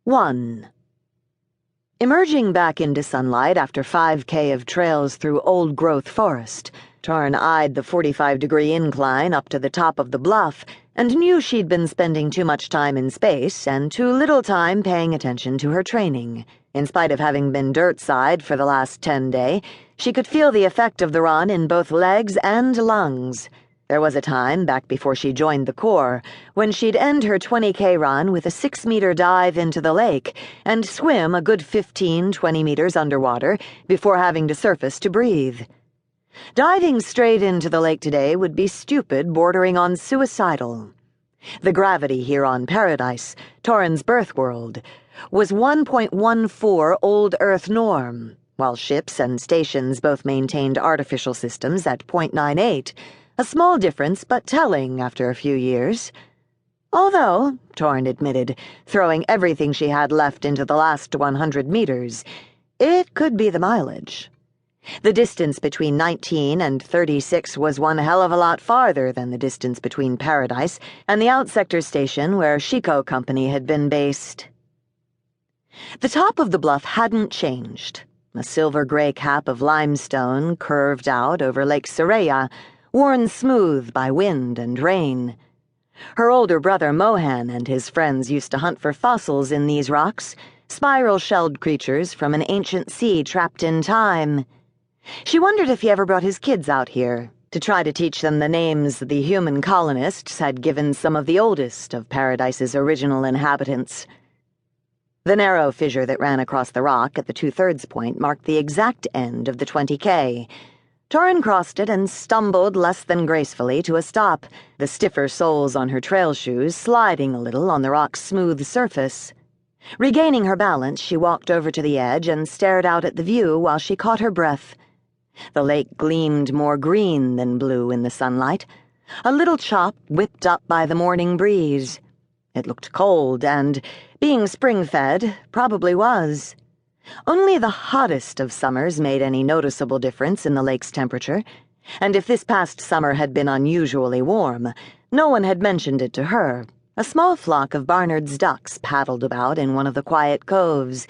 1. Emerging back into sunlight after 5K of trails through old-growth forest, Torin eyed the 45-degree incline up to the top of the bluff and knew she'd been spending too much time in space and too little time paying attention to her training. In spite of having been dirt-side for the last 10 days, she could feel the effect of the run in both legs and lungs. There was a time, back before she joined the Corps, when she'd end her 20K run with a 6-meter dive into the lake and swim a good 15-20 meters underwater before having to surface to breathe. Diving straight into the lake today would be stupid, bordering on suicidal. The gravity here on Paradise, Torin's birth world, was 1.14 old Earth norm, while ships and stations both maintained artificial systems at 0.98, a small difference, but telling after a few years. Although, Torin admitted, throwing everything she had left into the last 100 meters, it could be the mileage. The distance between 19 and 36 was one hell of a lot farther than the distance between Paradise and the out-sector station where Chico Company had been based. The top of the bluff hadn't changed. A silver-gray cap of limestone curved out over Lake Soraya, worn smooth by wind and rain. Her older brother Mohan and his friends used to hunt for fossils in these rocks, spiral-shelled creatures from an ancient sea trapped in time. She wondered if he ever brought his kids out here to try to teach them the names the human colonists had given some of the oldest of Paradise's original inhabitants. The narrow fissure that ran across the rock at the 2/3 point marked the exact end of the 20K. Torin crossed it and stumbled less than gracefully to a stop, the stiffer soles on her trail shoes sliding a little on the rock's smooth surface. Regaining her balance, she walked over to the edge and stared out at the view while she caught her breath. The lake gleamed more green than blue in the sunlight, a little chop whipped up by the morning breeze. It looked cold and, being spring-fed, probably was. Only the hottest of summers made any noticeable difference in the lake's temperature, and if this past summer had been unusually warm, no one had mentioned it to her. A small flock of Barnard's ducks paddled about in one of the quiet coves,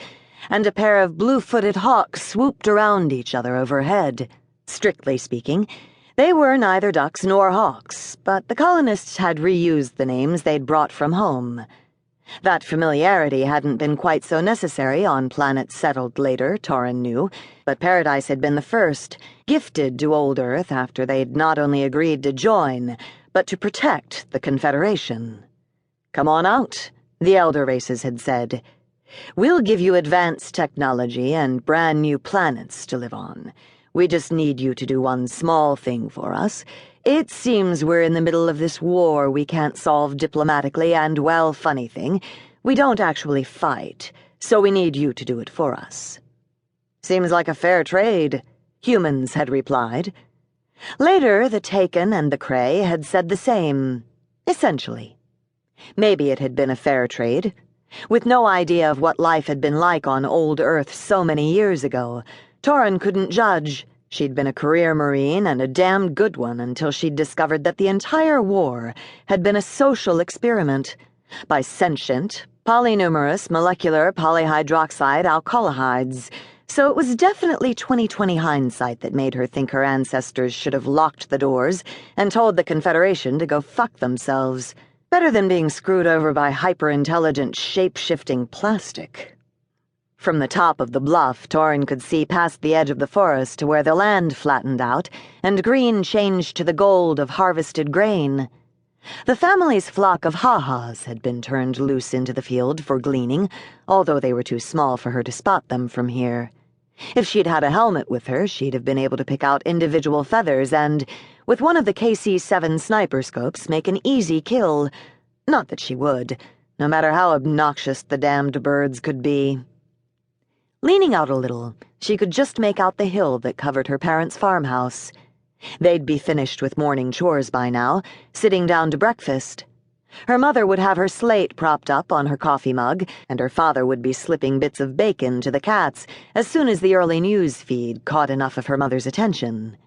and a pair of blue-footed hawks swooped around each other overhead. Strictly speaking, they were neither ducks nor hawks, but the colonists had reused the names they'd brought from home. That familiarity hadn't been quite so necessary on planets settled later, Torin knew, but Paradise had been the first, gifted to old Earth after they'd not only agreed to join, but to protect the Confederation. "Come on out," the elder races had said. "We'll give you advanced technology and brand new planets to live on. We just need you to do one small thing for us. It seems we're in the middle of this war we can't solve diplomatically, and, well, funny thing, we don't actually fight, so we need you to do it for us." "Seems like a fair trade," humans had replied. Later, the Taken and the Cray had said the same, essentially. Maybe it had been a fair trade. With no idea of what life had been like on old Earth so many years ago, Torin couldn't judge. She'd been a career Marine and a damned good one until she'd discovered that the entire war had been a social experiment by sentient, polynumerous molecular polyhydroxide alkalohides. So it was definitely 20/20 hindsight that made her think her ancestors should have locked the doors and told the Confederation to go fuck themselves. Better than being screwed over by hyper-intelligent, shape-shifting plastic. From the top of the bluff, Torin could see past the edge of the forest to where the land flattened out and green changed to the gold of harvested grain. The family's flock of ha-has had been turned loose into the field for gleaning, although they were too small for her to spot them from here. If she'd had a helmet with her, she'd have been able to pick out individual feathers and, with one of the KC-7 sniper scopes, make an easy kill. Not that she would, no matter how obnoxious the damned birds could be. Leaning out a little, she could just make out the hill that covered her parents' farmhouse. They'd be finished with morning chores by now, sitting down to breakfast. Her mother would have her slate propped up on her coffee mug, and her father would be slipping bits of bacon to the cats as soon as the early news feed caught enough of her mother's attention.